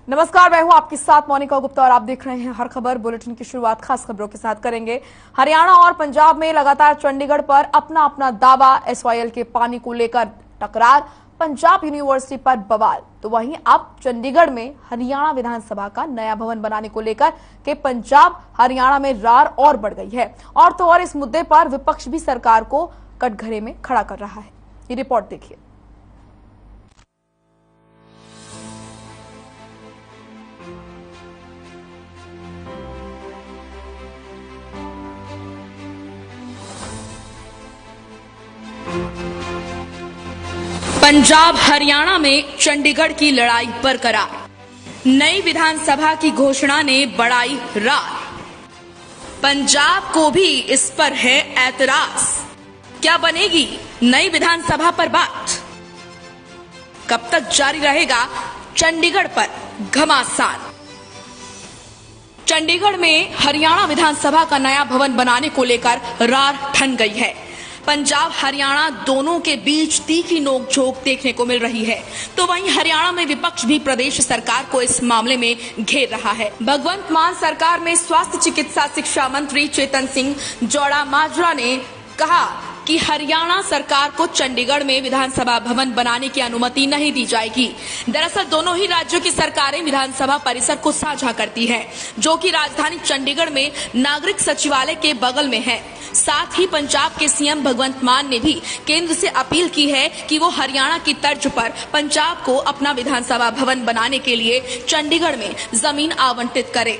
नमस्कार, मैं हूं आपके साथ मोनिका गुप्ता और आप देख रहे हैं हर खबर। बुलेटिन की शुरुआत खास खबरों के साथ करेंगे। हरियाणा और पंजाब में लगातार चंडीगढ़ पर अपना अपना दावा। एसवाईएल के पानी को लेकर टकरार, पंजाब यूनिवर्सिटी पर बवाल। तो वहीं अब चंडीगढ़ में हरियाणा विधानसभा का नया भवन बनाने को लेकर के पंजाब हरियाणा में रार और बढ़ गई है। और तो और इस मुद्दे पर विपक्ष भी सरकार को कटघरे में खड़ा कर रहा है। ये रिपोर्ट देखिए। पंजाब हरियाणा में चंडीगढ़ की लड़ाई बरकरार। नई विधानसभा की घोषणा ने बढ़ाई रार। पंजाब को भी इस पर है ऐतराज। क्या बनेगी नई विधानसभा पर बात? कब तक जारी रहेगा चंडीगढ़ पर घमासान? चंडीगढ़ में हरियाणा विधानसभा का नया भवन बनाने को लेकर रार ठन गई है। पंजाब हरियाणा दोनों के बीच तीखी नोकझोंक देखने को मिल रही है। तो वहीं हरियाणा में विपक्ष भी प्रदेश सरकार को इस मामले में घेर रहा है। भगवंत मान सरकार में स्वास्थ्य चिकित्सा शिक्षा मंत्री चेतन सिंह जोड़ा माजरा ने कहा कि हरियाणा सरकार को चंडीगढ़ में विधानसभा भवन बनाने की अनुमति नहीं दी जाएगी। दरअसल दोनों ही राज्यों की सरकारें विधानसभा परिसर को साझा करती हैं, जो कि राजधानी चंडीगढ़ में नागरिक सचिवालय के बगल में है। साथ ही पंजाब के सीएम भगवंत मान ने भी केंद्र से अपील की है कि वो हरियाणा की तर्ज पर पंजाब को अपना विधानसभा भवन बनाने के लिए चंडीगढ़ में जमीन आवंटित करे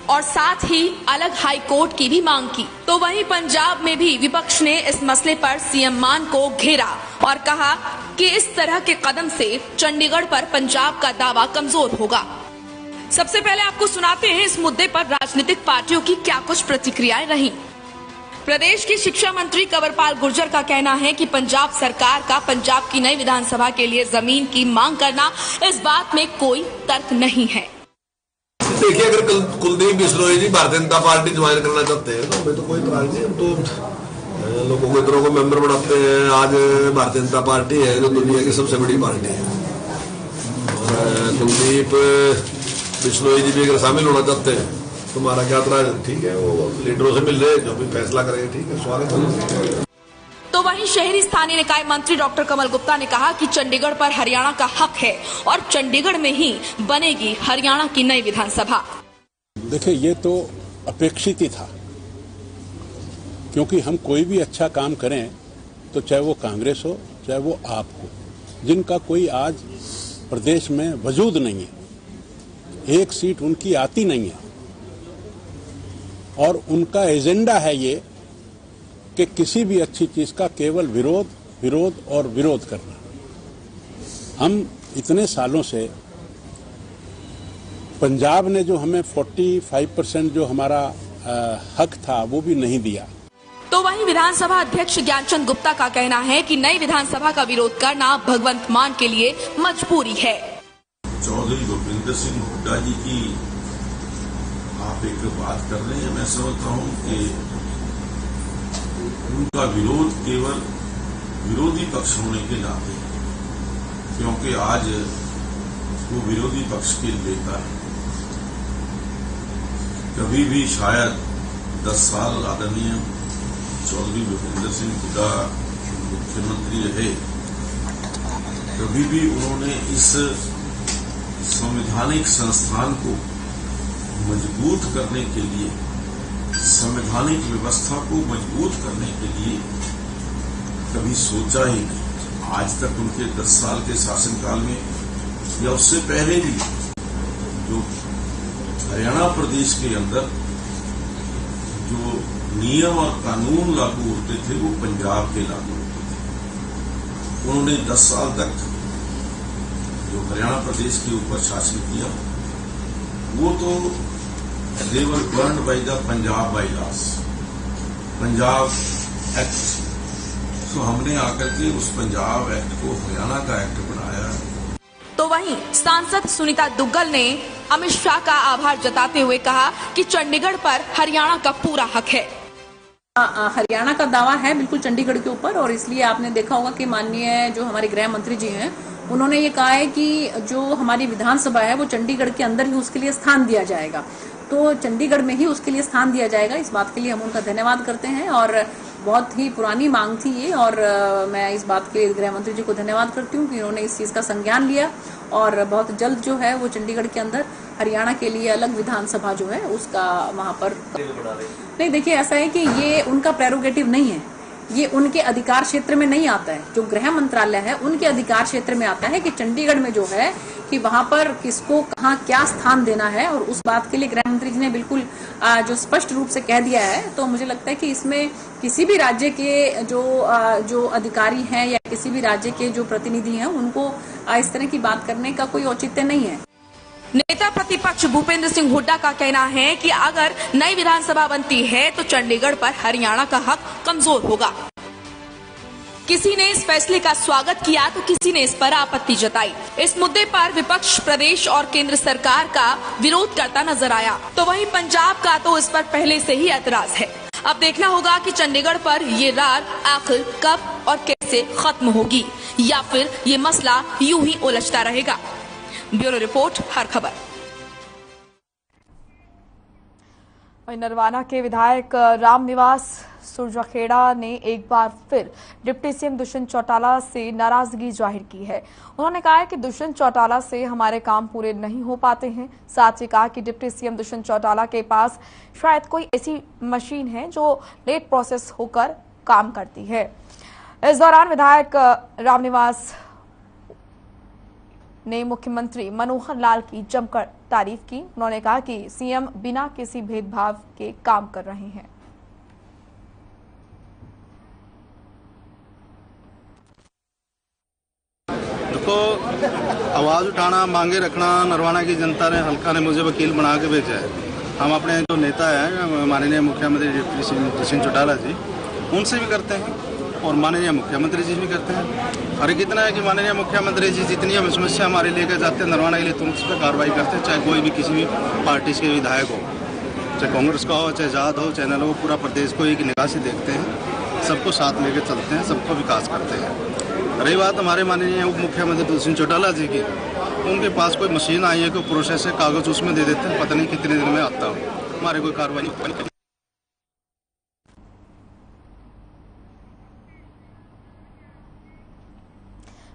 और साथ ही अलग हाई कोर्ट की भी मांग की। तो वहीं पंजाब में भी विपक्ष ने इस मसले पर सीएम मान को घेरा और कहा कि इस तरह के कदम से चंडीगढ़ पर पंजाब का दावा कमजोर होगा। सबसे पहले आपको सुनाते हैं इस मुद्दे पर राजनीतिक पार्टियों की क्या कुछ प्रतिक्रियाएं रही। प्रदेश की शिक्षा मंत्री कंवरपाल गुर्जर का कहना है कि पंजाब सरकार का पंजाब की नई विधानसभा के लिए जमीन की मांग करना, इस बात में कोई तर्क नहीं है। देखिए, अगर कुलदीप बिश्नोई जी भारतीय जनता पार्टी ज्वाइन करना चाहते हैं तो हमें तो कोई इतराज नहीं। हम तो लोगों को इतरों को मेंबर बनाते हैं। आज भारतीय जनता पार्टी है जो दुनिया की सबसे बड़ी पार्टी है। और कुलदीप बिश्नोई जी भी अगर शामिल होना चाहते हैं तो हमारा क्या इतराज? ठीक है, वो लीडरों से मिल रहे, जो भी फैसला करेंगे ठीक है, स्वागत है। तो वहीं शहरी स्थानीय निकाय मंत्री डॉक्टर कमल गुप्ता ने कहा कि चंडीगढ़ पर हरियाणा का हक है और चंडीगढ़ में ही बनेगी हरियाणा की नई विधानसभा। देखिए, ये तो अपेक्षित ही था, क्योंकि हम कोई भी अच्छा काम करें तो चाहे वो कांग्रेस हो चाहे वो आप हो, जिनका कोई आज प्रदेश में वजूद नहीं है, एक सीट उनकी आती नहीं है और उनका एजेंडा है ये कि किसी भी अच्छी चीज का केवल विरोध विरोध और विरोध करना। हम इतने सालों से पंजाब ने जो हमें 45% जो हमारा हक था वो भी नहीं दिया। तो वहीं विधानसभा अध्यक्ष ज्ञानचंद गुप्ता का कहना है कि नई विधानसभा का विरोध करना भगवंत मान के लिए मजबूरी है। चौधरी भूपेंद्र सिंह हुड्डा जी की आप एक बात कर रहे हैं, मैं समझता हूं कि उनका विरोध केवल विरोधी पक्ष होने के नाते, क्योंकि आज वो विरोधी पक्ष के नेता है। कभी भी शायद 10 साल आदरणीय चौधरी भूपेंद्र सिंह हुड्डा मुख्यमंत्री रहे, कभी भी उन्होंने इस संवैधानिक संस्थान को मजबूत करने के लिए, संवैधानिक व्यवस्था को मजबूत करने के लिए कभी सोचा ही नहीं। आज तक उनके 10 साल के शासनकाल में या उससे पहले भी जो हरियाणा प्रदेश के अंदर जो नियम और कानून लागू होते थे वो पंजाब के लागू होते थे। उन्होंने 10 साल तक जो हरियाणा प्रदेश के ऊपर शासन किया वो तो they were governed by the Punjab bylaws, Punjab act. तो हमने आकर के उस पंजाब एक्ट को हरियाणा का एक्ट बनाया। तो वहीं सांसद सुनीता दुग्गल ने अमित शाह का आभार जताते हुए कहा कि चंडीगढ़ पर हरियाणा का पूरा हक है। हरियाणा का दावा है बिल्कुल चंडीगढ़ के ऊपर, और इसलिए आपने देखा होगा कि माननीय जो हमारे गृह मंत्री जी हैं उन्होंने ये कहा है कि जो हमारी विधानसभा है वो चंडीगढ़ के अंदर ही उसके लिए स्थान दिया जाएगा, तो चंडीगढ़ में ही उसके लिए स्थान दिया जाएगा। इस बात के लिए हम उनका धन्यवाद करते हैं और बहुत ही पुरानी मांग थी ये, और मैं इस बात के लिए गृह मंत्री जी को धन्यवाद करती हूँ कि उन्होंने इस चीज का संज्ञान लिया और बहुत जल्द जो है वो चंडीगढ़ के अंदर हरियाणा के लिए अलग विधानसभा जो है उसका वहां पर नहीं। देखिए, ऐसा है कि ये उनका प्रेरोगेटिव नहीं है, ये उनके अधिकार क्षेत्र में नहीं आता है। जो गृह मंत्रालय है उनके अधिकार क्षेत्र में आता है कि चंडीगढ़ में जो है कि वहां पर किसको कहाँ क्या स्थान देना है, और उस बात के लिए गृह मंत्री जी ने बिल्कुल जो स्पष्ट रूप से कह दिया है। तो मुझे लगता है कि इसमें किसी भी राज्य के जो अधिकारी हैं या किसी भी राज्य के जो प्रतिनिधि हैं उनको इस तरह की बात करने का कोई औचित्य नहीं है। नेता प्रतिपक्ष भूपेंद्र सिंह हुड्डा का कहना है कि अगर नई विधानसभा बनती है तो चंडीगढ़ पर हरियाणा का हक कमजोर होगा। किसी ने इस फैसले का स्वागत किया तो किसी ने इस पर आपत्ति जताई। इस मुद्दे पर विपक्ष प्रदेश और केंद्र सरकार का विरोध करता नजर आया, तो वहीं पंजाब का तो इस पर पहले से ही ऐतराज है। अब देखना होगा कि चंडीगढ़ पर ये रार आखिर कब और कैसे खत्म होगी, या फिर ये मसला यूं ही उलझता रहेगा। ब्यूरो रिपोर्ट, हर खबर। नरवाना के विधायक रामनिवास सुरजाखेड़ा ने एक बार फिर डिप्टी सीएम दुष्यंत चौटाला से नाराजगी जाहिर की है। उन्होंने कहा है कि दुष्यंत चौटाला से हमारे काम पूरे नहीं हो पाते हैं। साथ ही कहा कि डिप्टी सीएम दुष्यंत चौटाला के पास शायद कोई ऐसी मशीन है जो लेट प्रोसेस होकर काम करती है। इस दौरान विधायक रामनिवास ने मुख्यमंत्री मनोहर लाल की जमकर तारीफ की। उन्होंने कहा कि सीएम बिना किसी भेदभाव के काम कर रहे हैं। देखो, आवाज उठाना, मांगे रखना, नरवाना की जनता ने, हल्का ने मुझे वकील बना के भेजा है। हम अपने जो नेता है माननीय मुख्यमंत्री दुष्यंत चौटाला जी, उनसे भी करते हैं और माननीय मुख्यमंत्री जी भी करते हैं। और कितना है कि माननीय मुख्यमंत्री जी जितनी हम समस्या हमारे लेकर जाते हैं नरवाना के लिए, तुम उस पर कार्रवाई करते हैं, चाहे कोई भी किसी भी पार्टी के विधायक हो, चाहे कांग्रेस का हो, चाहे आजाद हो, चैनल हो, पूरा प्रदेश को एक निगाह से देखते हैं, सबको साथ लेकर चलते हैं, सबको विकास करते हैं। रही बात हमारे माननीय उप मुख्यमंत्री दुष्यंत चौटाला जी की, उनके पास कोई मशीन आई है, कोई प्रोसेस है, कागज उसमें दे देते हैं, पता नहीं कितने दिन में आता हो, हमारे कोई कार्रवाई नहीं।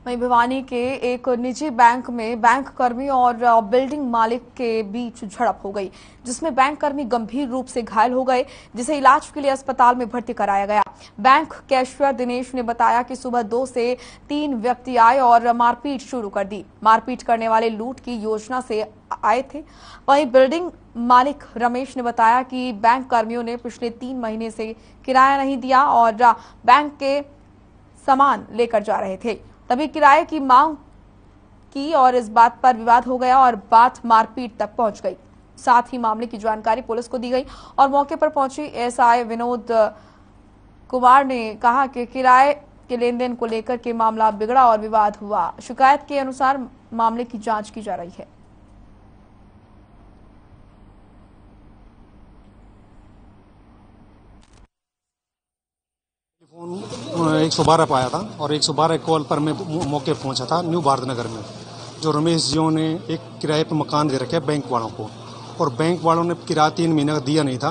वहीं भिवानी के एक निजी बैंक में बैंक कर्मी और बिल्डिंग मालिक के बीच झड़प हो गई, जिसमें बैंक कर्मी गंभीर रूप से घायल हो गए, जिसे इलाज के लिए अस्पताल में भर्ती कराया गया। बैंक कैशियर दिनेश ने बताया कि सुबह 2 से 3 व्यक्ति आए और मारपीट शुरू कर दी। मारपीट करने वाले लूट की योजना से आए थे। वहीं बिल्डिंग मालिक रमेश ने बताया कि बैंक कर्मियों ने पिछले 3 महीने से किराया नहीं दिया और बैंक के सामान लेकर जा रहे थे, तभी किराए की मांग की और इस बात पर विवाद हो गया और बात मारपीट तक पहुंच गई। साथ ही मामले की जानकारी पुलिस को दी गई और मौके पर पहुंची एसआई विनोद कुमार ने कहा कि किराए के लेन देन को लेकर के मामला बिगड़ा और विवाद हुआ। शिकायत के अनुसार मामले की जांच की जा रही है। फोन 112 पर आया था और 112 कॉल पर मैं मौके पहुंचा था न्यू भारत नगर में। जो रमेश जी ने एक किराए पर मकान दे रखे बैंक वालों को, और बैंक वालों ने किराया 3 महीने का दिया नहीं था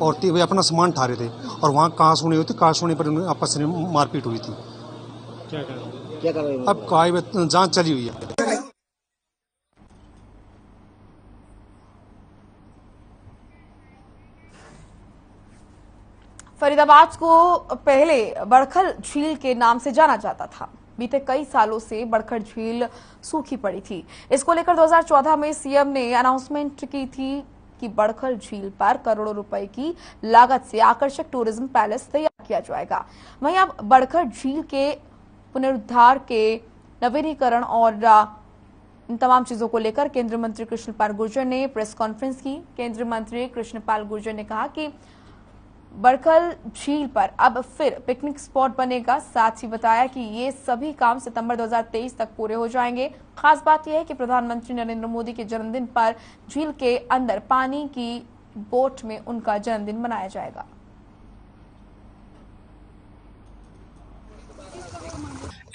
और वे अपना सामान ठा रहे थे और वहाँ कहास होनी हुई थी, कहास होने पर आपस में मारपीट हुई थी। क्या कर रहे हैं? अब जांच चली हुई है। फरीदाबाद को पहले बड़खल झील के नाम से जाना जाता था। बीते कई सालों से बड़खल झील सूखी पड़ी थी। इसको लेकर 2014 में सीएम ने अनाउंसमेंट की थी कि बड़खल झील पर करोड़ों रुपए की लागत से आकर्षक टूरिज्म पैलेस तैयार किया जाएगा। वहीं अब बड़खल झील के पुनरुद्धार के नवीनीकरण और इन तमाम चीजों को लेकर केंद्रीय मंत्री कृष्णपाल गुर्जर ने प्रेस कॉन्फ्रेंस की। केंद्रीय मंत्री कृष्णपाल गुर्जर ने कहा कि बड़खल झील पर अब फिर पिकनिक स्पॉट बनेगा। साथ ही बताया कि ये सभी काम सितंबर 2023 तक पूरे हो जाएंगे। खास बात यह है कि प्रधानमंत्री नरेंद्र मोदी के जन्मदिन पर झील के अंदर पानी की बोट में उनका जन्मदिन मनाया जाएगा।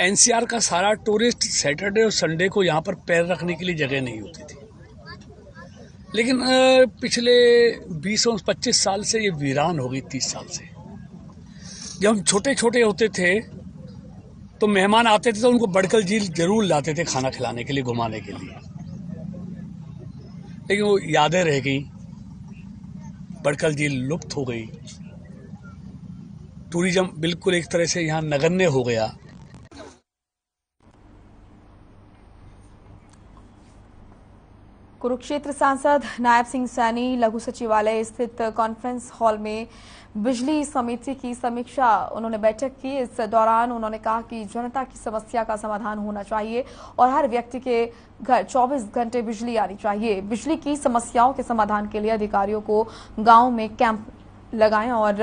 एनसीआर का सारा टूरिस्ट सैटरडे और संडे को यहाँ पर पैर रखने के लिए जगह नहीं होती थी, लेकिन पिछले 20-25 साल से ये वीरान हो गई। 30 साल से जब हम छोटे छोटे होते थे तो मेहमान आते थे तो उनको बड़कल झील जरूर लाते थे खाना खिलाने के लिए, घुमाने के लिए, लेकिन वो यादें रह गई। बड़कल झील लुप्त हो गई, टूरिज्म बिल्कुल एक तरह से यहाँ नगण्य हो गया। कुरुक्षेत्र सांसद नायब सिंह सैनी लघु सचिवालय स्थित कॉन्फ्रेंस हॉल में बिजली समिति की समीक्षा उन्होंने बैठक की। इस दौरान उन्होंने कहा कि जनता की समस्या का समाधान होना चाहिए और हर व्यक्ति के घर 24 घंटे बिजली आनी चाहिए। बिजली की समस्याओं के समाधान के लिए अधिकारियों को गांव में कैंप लगाएं और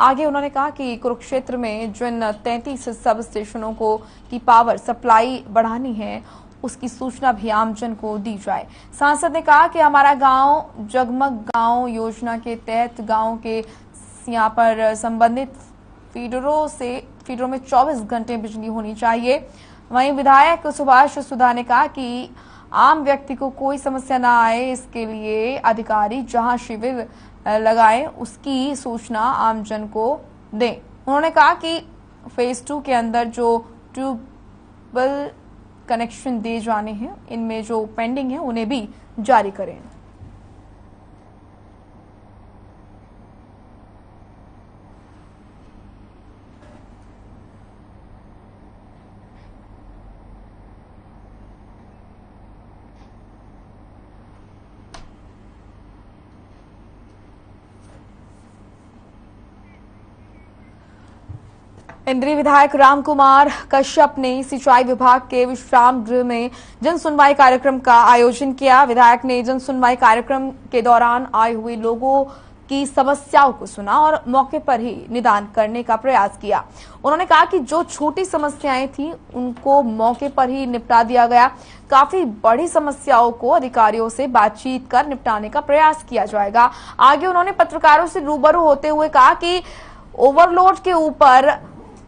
आगे उन्होंने कहा कि कुरुक्षेत्र में जिन 33 सब स्टेशनों को की पावर सप्लाई बढ़ानी है उसकी सूचना भी आमजन को दी जाए। सांसद ने कहा कि हमारा गांव जगमग गांव योजना के तहत गांव के यहाँ पर संबंधित फीडरों में 24 घंटे बिजली होनी चाहिए। वहीं विधायक सुभाष सुधा ने कहा कि आम व्यक्ति को कोई समस्या न आए इसके लिए अधिकारी जहां शिविर लगाएं उसकी सूचना आमजन को दें। उन्होंने कहा कि फेज 2 के अंदर जो ट्यूबवेल कनेक्शन दिए जाने हैं इनमें जो पेंडिंग है उन्हें भी जारी करें। इंद्री विधायक रामकुमार कश्यप ने सिंचाई विभाग के विश्राम गृह में जन सुनवाई कार्यक्रम का आयोजन किया। विधायक ने जन सुनवाई कार्यक्रम के दौरान आए हुए लोगों की समस्याओं को सुना और मौके पर ही निदान करने का प्रयास किया। उन्होंने कहा कि जो छोटी समस्याएं थी उनको मौके पर ही निपटा दिया गया। काफी बड़ी समस्याओं को अधिकारियों से बातचीत कर निपटाने का प्रयास किया जाएगा। आगे उन्होंने पत्रकारों से रूबरू होते हुए कहा कि ओवरलोड के ऊपर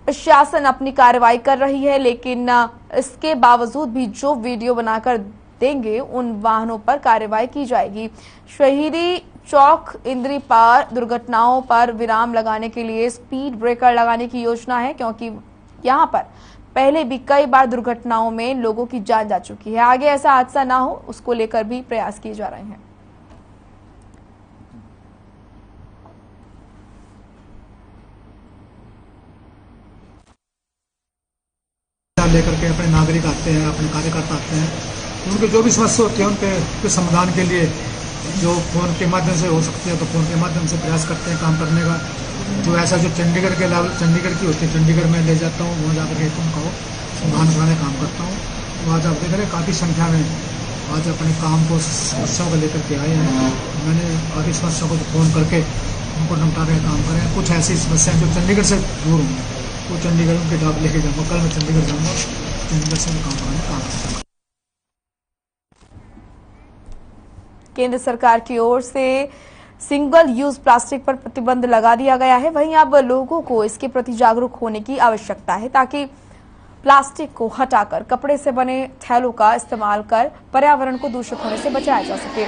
प्रशासन अपनी कार्रवाई कर रही है, लेकिन इसके बावजूद भी जो वीडियो बनाकर देंगे उन वाहनों पर कार्रवाई की जाएगी। शहीदी चौक इंद्री पार दुर्घटनाओं पर विराम लगाने के लिए स्पीड ब्रेकर लगाने की योजना है, क्योंकि यहां पर पहले भी कई बार दुर्घटनाओं में लोगों की जान जा चुकी है। आगे ऐसा हादसा ना हो उसको लेकर भी प्रयास किए जा रहे हैं। लेकर के अपने नागरिक आते हैं, अपने कार्यकर्ता आते हैं, उनके जो भी समस्या होती है उनके समाधान के लिए जो फोन के माध्यम से हो सकती है तो फोन के माध्यम से प्रयास करते हैं काम करने का। जो ऐसा जो चंडीगढ़ के लेवल चंडीगढ़ की होती है, चंडीगढ़ में ले जाता हूँ, वहाँ जाकर के उनका समाधान कराने काम करता हूँ। तो आज आप देख रहे हैं काफ़ी संख्या में आज अपने काम को समस्याओं को लेकर के आए हैं। मैंने काफ़ी समस्याओं को फोन करके उनको निपटाने का काम करें। कुछ ऐसी समस्याएं जो चंडीगढ़ से दूर होंगी वो चंडीगढ़ उनके डाक लेके जाऊंगा। कल मैं चंडीगढ़ जाऊंगा, चंडीगढ़ से काम कराने काम करूंगा। केंद्र सरकार की ओर से सिंगल यूज प्लास्टिक पर प्रतिबंध लगा दिया गया है। वहीं अब लोगों को इसके प्रति जागरूक होने की आवश्यकता है ताकि प्लास्टिक को हटाकर कपड़े से बने थैलों का इस्तेमाल कर पर्यावरण को दूषित होने से बचाया जा सके।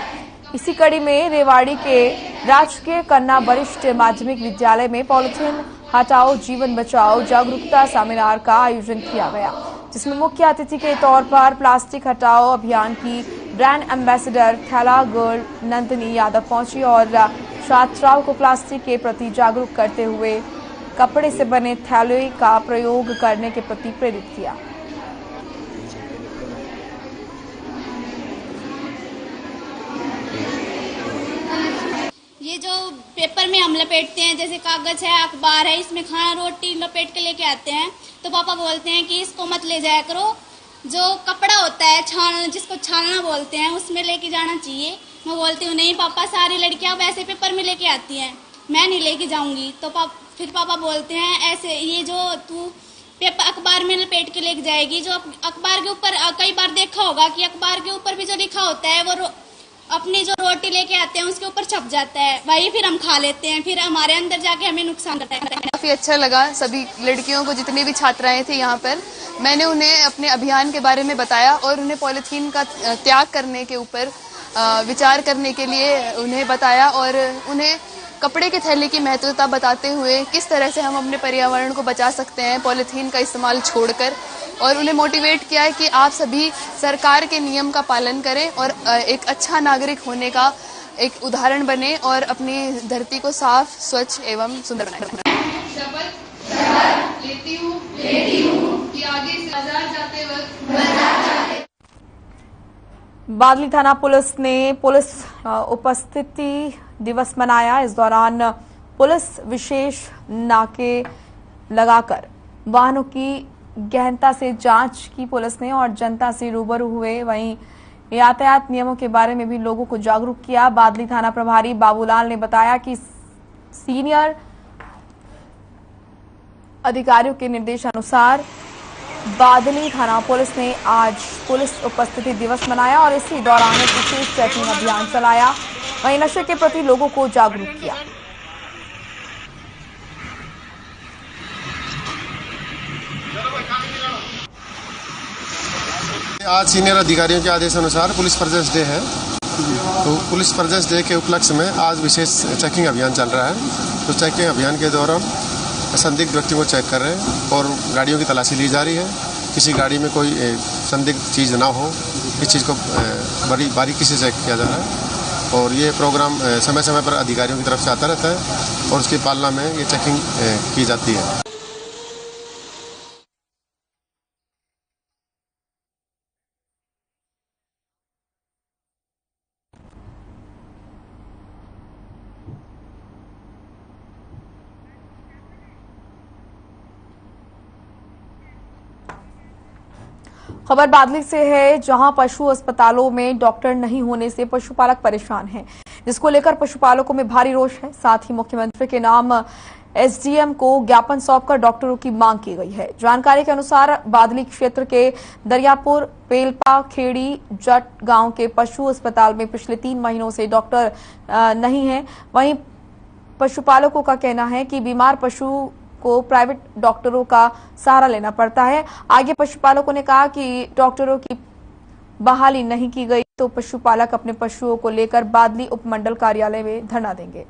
इसी कड़ी में रेवाड़ी के राजकीय कन्या वरिष्ठ माध्यमिक विद्यालय में पॉलिथीन हटाओ जीवन बचाओ जागरूकता सेमिनार का आयोजन किया गया, जिसमें मुख्य अतिथि के तौर पर प्लास्टिक हटाओ अभियान की ब्रांड एम्बेसडर थैला गर्ल नंदिनी यादव पहुंची और छात्राओं को प्लास्टिक के प्रति जागरूक करते हुए कपड़े से बने थैले का प्रयोग करने के प्रति प्रेरित किया। ये जो पेपर में हम लपेटते हैं, जैसे कागज है, अखबार है, इसमें खाना रोटी लपेट के लेके आते हैं, तो पापा बोलते हैं कि इसको मत ले जाया करो। जो कपड़ा होता है छान, जिसको छानना बोलते हैं, उसमें लेके जाना चाहिए। मैं बोलती हूँ नहीं पापा, सारी लड़कियां वैसे पेपर में लेके आती हैं, मैं नहीं लेके जाऊंगी। तो फिर पापा बोलते हैं ऐसे ये जो तू पेपर अखबार में लपेट के लेके जाएगी, जो अखबार के ऊपर कई बार देखा होगा कि अखबार के ऊपर भी जो लिखा होता है वो अपनी जो रोटी लेके आते हैं उसके ऊपर छप जाता है, वही फिर हम खा लेते हैं, फिर हमारे अंदर जाके हमें नुकसान करता है। काफी अच्छा लगा सभी लड़कियों को, जितनी भी छात्राएं थी यहाँ पर, मैंने उन्हें अपने अभियान के बारे में बताया और उन्हें पॉलिथीन का त्याग करने के ऊपर विचार करने के लिए उन्हें बताया और उन्हें कपड़े के थैले की महत्वता बताते हुए किस तरह से हम अपने पर्यावरण को बचा सकते हैं पॉलिथीन का इस्तेमाल छोड़कर, और उन्हें मोटिवेट किया है कि आप सभी सरकार के नियम का पालन करें और एक अच्छा नागरिक होने का एक उदाहरण बने और अपनी धरती को साफ, स्वच्छ एवं सुंदर बनाएं। शपथ लेती हूँ कि आगे से बाजार जाते वक्त बादली थाना पुलिस ने पुलिस उपस्थिति दिवस मनाया। इस दौरान पुलिस विशेष नाके लगाकर वाहनों की गहनता से जांच की पुलिस ने और जनता से रूबरू हुए। वहीं यातायात नियमों के बारे में भी लोगों को जागरूक किया। बादली थाना प्रभारी बाबूलाल ने बताया कि सीनियर अधिकारियों के निर्देशानुसार बादली थाना पुलिस ने आज पुलिस उपस्थिति दिवस मनाया और इसी दौरान एक विशेष चेकिंग अभियान चलाया। वहीं नशे के प्रति लोगों को जागरूक किया। आज सीनियर अधिकारियों के आदेश अनुसार पुलिस प्रेजेंस डे है, तो पुलिस प्रेजेंस डे के उपलक्ष्य में आज विशेष चेकिंग अभियान चल रहा है। तो चेकिंग अभियान के दौरान संदिग्ध व्यक्ति को चेक कर रहे हैं और गाड़ियों की तलाशी ली जा रही है। किसी गाड़ी में कोई संदिग्ध चीज़ ना हो, इस चीज़ को बड़ी बारीकी से चेक किया जा रहा है और ये प्रोग्राम समय समय पर अधिकारियों की तरफ से आता रहता है और उसकी पालना में ये चेकिंग की जाती है। खबर बादली से है, जहां पशु अस्पतालों में डॉक्टर नहीं होने से पशुपालक परेशान हैं, जिसको लेकर पशुपालकों में भारी रोष है। साथ ही मुख्यमंत्री के नाम एसडीएम को ज्ञापन सौंपकर डॉक्टरों की मांग की गई है। जानकारी के अनुसार बादली क्षेत्र के दरियापुर, पेलपा, खेड़ी, जट गांव के पशु अस्पताल में पिछले 3 महीनों से डॉक्टर नहीं है। वहीं पशुपालकों का कहना है कि बीमार पशु को प्राइवेट डॉक्टरों का सहारा लेना पड़ता है। आगे पशुपालकों ने कहा कि डॉक्टरों की बहाली नहीं की गई तो पशुपालक अपने पशुओं को लेकर बादली उपमंडल कार्यालय में धरना देंगे।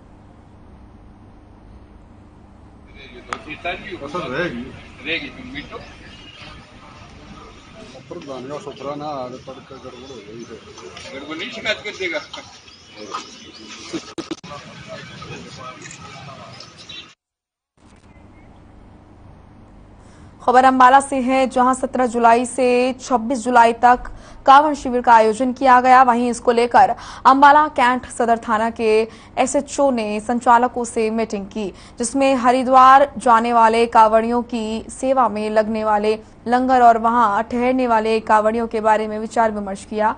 खबर अंबाला से है, जहां 17 जुलाई से 26 जुलाई तक कांवड़ शिविर का आयोजन किया गया। वहीं इसको लेकर अंबाला कैंट सदर थाना के एसएचओ ने संचालकों से मीटिंग की, जिसमें हरिद्वार जाने वाले कांवड़ियों की सेवा में लगने वाले लंगर और वहां ठहरने वाले कांवड़ियों के बारे में विचार विमर्श किया।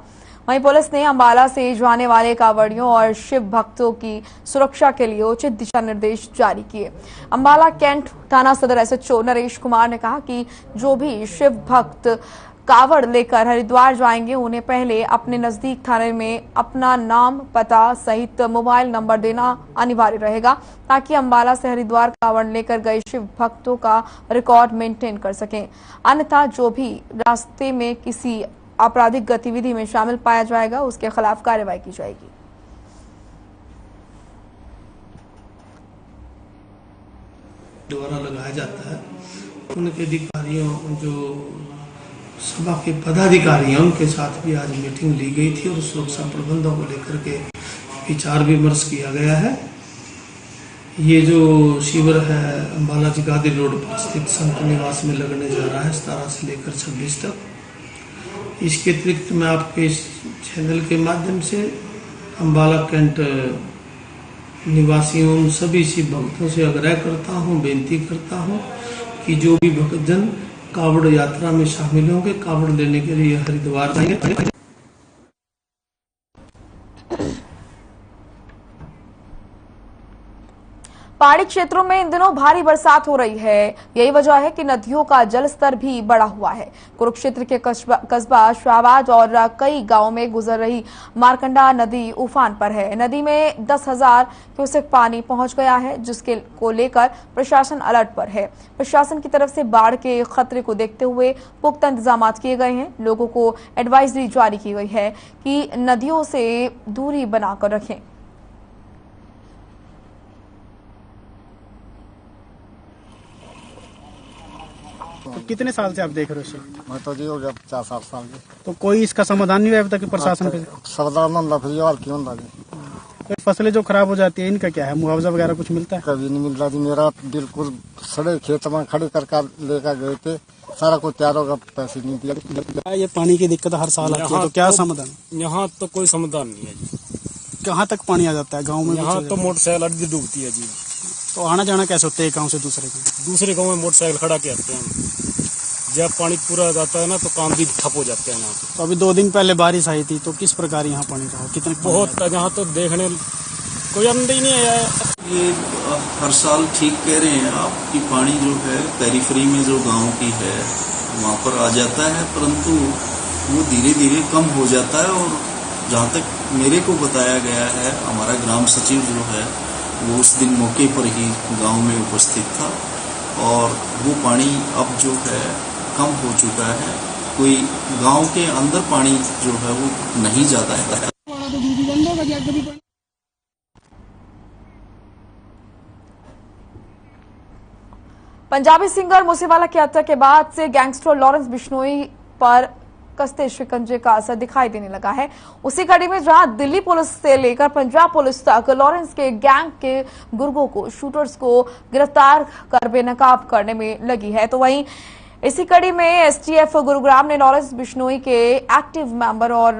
वहीं पुलिस ने अंबाला से जाने वाले कांवड़ियों और शिव भक्तों की सुरक्षा के लिए उचित दिशा निर्देश जारी किए। अंबाला कैंट थाना सदर एसएचओ नरेश कुमार ने कहा कि जो भी शिव भक्त कांवड़ लेकर हरिद्वार जाएंगे उन्हें पहले अपने नजदीक थाने में अपना नाम, पता सहित मोबाइल नंबर देना अनिवार्य रहेगा, ताकि अंबाला से हरिद्वार कांवड़ लेकर गए शिव भक्तों का रिकॉर्ड मेंटेन कर सकें। अन्यथा जो भी रास्ते में किसी आपराधिक गतिविधि में शामिल पाया जाएगा उसके खिलाफ कार्रवाई की जाएगी। द्वारा लगाया जाता है, उनके अधिकारियों जो सभा के पदाधिकारी हैं उनके साथ भी आज मीटिंग ली गई थी और सुरक्षा प्रबंधों को लेकर के विचार विमर्श किया गया है। ये जो शिविर है अंबाला जगाधरी रोड पर स्थित संत निवास में लगने जा रहा है 17 से लेकर 26 तक। इसके अतिरिक्त मैं आपके इस चैनल के माध्यम से अंबाला कैंट निवासियों सभी शिव भक्तों से आग्रह करता हूं, बेनती करता हूं कि जो भी भक्तजन कावड़ यात्रा में शामिल होंगे, कावड़ लेने के लिए हरिद्वार जाएंगे। पहाड़ी क्षेत्रों में इन दिनों भारी बरसात हो रही है। यही वजह है कि नदियों का जलस्तर भी बढ़ा हुआ है। कुरुक्षेत्र के कस्बा शाहबाज और कई गांवों में गुजर रही मारकंडा नदी उफान पर है। नदी में 10,000 क्यूसेक पानी पहुंच गया है, जिसके को लेकर प्रशासन अलर्ट पर है। प्रशासन की तरफ से बाढ़ के खतरे को देखते हुए पुख्ता इंतजाम किए गए हैं। लोगों को एडवाइजरी जारी की गई है कि नदियों से दूरी बनाकर रखें। तो कितने साल से आप देख रहे हो? मैं तो जी हो गया 4-7 साल की। तो कोई इसका समाधान नहीं हुआ अभी तक प्रशासन पे? समाधान क्यों ना जी। तो फसलें जो खराब हो जाती है इनका क्या है, मुआवजा वगैरह कुछ मिलता है? कभी नहीं मिल रहा जी। मेरा बिल्कुल सड़े खेत में खड़े करके लेकर गए थे, सारा कुछ तैयार होगा, पैसे नहीं दिया। ये पानी की दिक्कत हर साल आती है, तो क्या समाधान? यहाँ तो कोई समाधान नहीं है जी। कहाँ तक पानी आ जाता है गाँव में? यहाँ तो मोटरसाइकिल अड्डी डूबती है जी। तो आना जाना कैसे होता है एक गाँव से दूसरे गाँव? दूसरे गाँव में मोटरसाइकिल खड़ा के आते हैं। जब पानी पूरा जाता है ना तो काम भी ठप हो जाते हैं यहाँ पे। तो अभी 2 दिन पहले बारिश आई थी, तो किस प्रकार यहाँ पानी रहा? कितने? बहुत यहाँ तो देखने कोई अंदर ही नहीं आया। ये हर साल ठीक कह रहे हैं आप कि पानी जो है पेरीफेरी में जो गांव की है वहाँ पर आ जाता है, परंतु वो धीरे धीरे कम हो जाता है। और जहाँ तक मेरे को बताया गया है, हमारा ग्राम सचिव जो है वो उस दिन मौके पर ही गांव में उपस्थित था और वो पानी अब जो है कम हो चुका है। कोई गांव के अंदर पानी जो है वो नहीं जाता है। पंजाबी सिंगर मूसेवाला की हत्या के बाद से गैंगस्टर लॉरेंस बिश्नोई पर कसते शिकंजे का असर दिखाई देने लगा है। उसी कड़ी में जहां दिल्ली पुलिस से लेकर पंजाब पुलिस तक लॉरेंस के गैंग के गुर्गों को, शूटर्स को गिरफ्तार कर बेनकाब करने में लगी है, तो वहीं इसी कड़ी में एसटीएफ गुरुग्राम ने लॉरेंस बिश्नोई के एक्टिव मेंबर और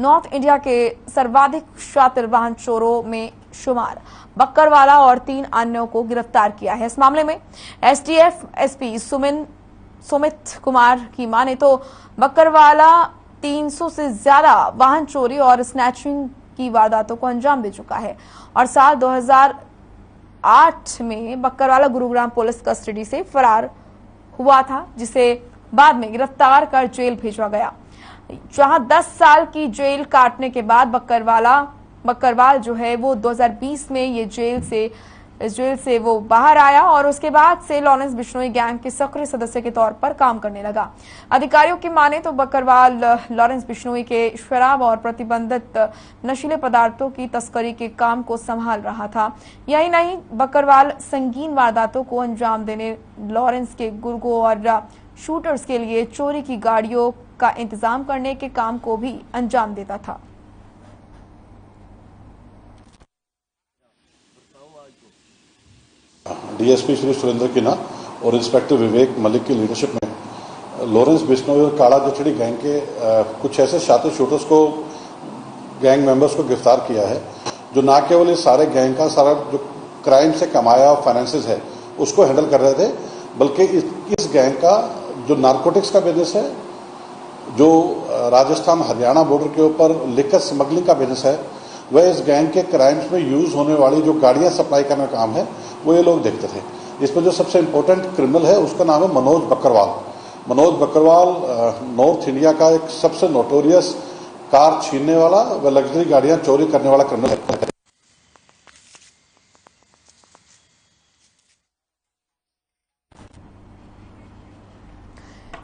नॉर्थ इंडिया के सर्वाधिक शातिर वाहन चोरों में शुमार बक्करवाला और 3 अन्यों को गिरफ्तार किया है। इस मामले में एसटीएफ एसपी सुमित कुमार की माने तो बक्करवाला 300 से ज्यादा वाहन चोरी और स्नैचिंग की वारदातों को अंजाम दे चुका है और साल 2008 में बक्करवाला गुरुग्राम पुलिस कस्टडी से फरार हुआ था, जिसे बाद में गिरफ्तार कर जेल भेजा गया, जहां 10 साल की जेल काटने के बाद बक्करवाल जो है वो 2020 में ये जेल से वो बाहर आया और उसके बाद से लॉरेंस बिश्नोई गैंग के सक्रिय सदस्य के तौर पर काम करने लगा। अधिकारियों की माने तो बक्करवाल लॉरेंस बिश्नोई के शराब और प्रतिबंधित नशीले पदार्थों की तस्करी के काम को संभाल रहा था। यही नहीं, बक्करवाल संगीन वारदातों को अंजाम देने लॉरेंस के गुर्गों और शूटर्स के लिए चोरी की गाड़ियों का इंतजाम करने के काम को भी अंजाम देता था। डीएसपी श्री सुरेंद्र किन्ना और इंस्पेक्टर विवेक मलिक की लीडरशिप में लॉरेंस बिश्नोई और काला गठड़ी गैंग के कुछ ऐसे शातिर शूटर्स को, गैंग मेंबर्स को गिरफ्तार किया है, जो न केवल इस सारे गैंग का सारा जो क्राइम से कमाया फाइनेंसेस है उसको हैंडल कर रहे थे, बल्कि इस गैंग का जो नारकोटिक्स का बिजनेस है, जो राजस्थान हरियाणा बॉर्डर के ऊपर लिकर स्मगलिंग का बिजनेस है, वह इस गैंग के क्राइम्स में यूज होने वाली जो गाड़ियां सप्लाई करने का काम है वो ये लोग देखते थे। इसमें जो सबसे इंपॉर्टेंट क्रिमिनल है उसका नाम है मनोज बक्करवाल। मनोज बक्करवाल नॉर्थ इंडिया का एक सबसे नोटोरियस कार छीनने वाला व लग्जरी गाड़ियां चोरी करने वाला क्रिमिनल है।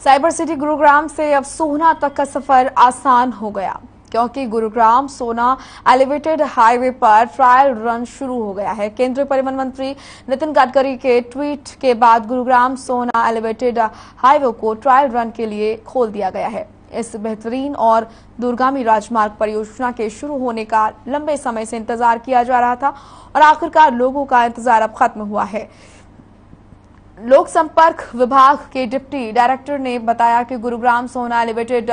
साइबर सिटी गुरुग्राम से अब सोहना तक का सफर आसान हो गया, क्योंकि गुरुग्राम सोना एलिवेटेड हाईवे पर ट्रायल रन शुरू हो गया है। केंद्रीय परिवहन मंत्री नितिन गडकरी के ट्वीट के बाद गुरुग्राम सोना एलिवेटेड हाईवे को ट्रायल रन के लिए खोल दिया गया है। इस बेहतरीन और दूरगामी राजमार्ग परियोजना के शुरू होने का लंबे समय से इंतजार किया जा रहा था और आखिरकार लोगों का इंतजार अब खत्म हुआ है। लोक संपर्क विभाग के डिप्टी डायरेक्टर ने बताया कि गुरुग्राम सोना एलिवेटेड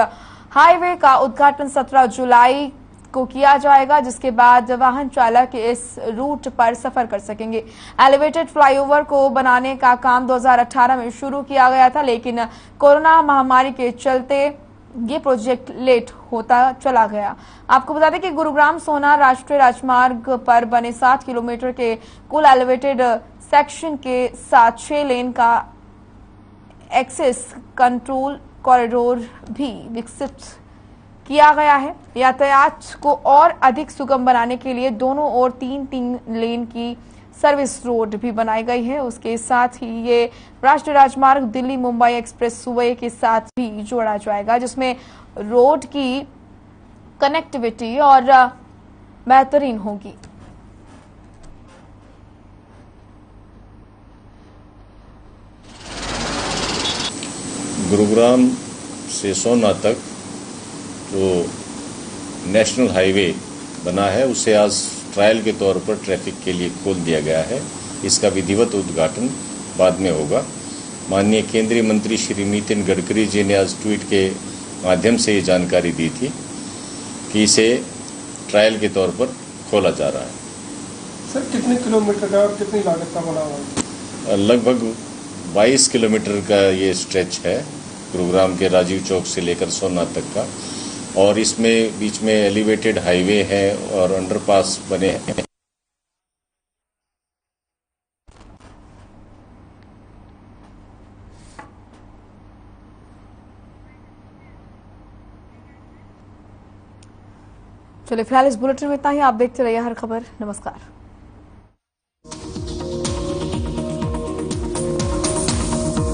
हाईवे का उद्घाटन 17 जुलाई को किया जाएगा, जिसके बाद वाहन चालक इस रूट पर सफर कर सकेंगे। एलिवेटेड फ्लाईओवर को बनाने का काम 2018 में शुरू किया गया था, लेकिन कोरोना महामारी के चलते ये प्रोजेक्ट लेट होता चला गया। आपको बता दें कि गुरुग्राम सोना राष्ट्रीय राजमार्ग पर बने 7 किलोमीटर के कुल एलिवेटेड सेक्शन के साथ 6 लेन का एक्सेस कंट्रोल कॉरिडोर भी विकसित किया गया है। यातायात को और अधिक सुगम बनाने के लिए दोनों ओर 3-3 लेन की सर्विस रोड भी बनाई गई है। उसके साथ ही ये राष्ट्रीय राजमार्ग दिल्ली मुंबई एक्सप्रेसवे के साथ भी जोड़ा जाएगा, जिसमें रोड की कनेक्टिविटी और बेहतरीन होगी। गुरुग्राम से सोना तक जो नेशनल हाईवे बना है उसे आज ट्रायल के तौर पर ट्रैफिक के लिए खोल दिया गया है। इसका विधिवत उद्घाटन बाद में होगा। माननीय केंद्रीय मंत्री श्री नितिन गडकरी जी ने आज ट्वीट के माध्यम से ये जानकारी दी थी कि इसे ट्रायल के तौर पर खोला जा रहा है। सर कितने किलोमीटर का और कितनी लागत का बना हुआ है? लगभग 22 किलोमीटर का ये स्ट्रेच है गुरुग्राम के राजीव चौक से लेकर सोमनाथ तक का, और इसमें बीच में एलिवेटेड हाईवे है और अंडरपास बने हैं। चलिए फिलहाल इस बुलेटिन में इतना ही। आप देखते रहिए हर खबर। नमस्कार।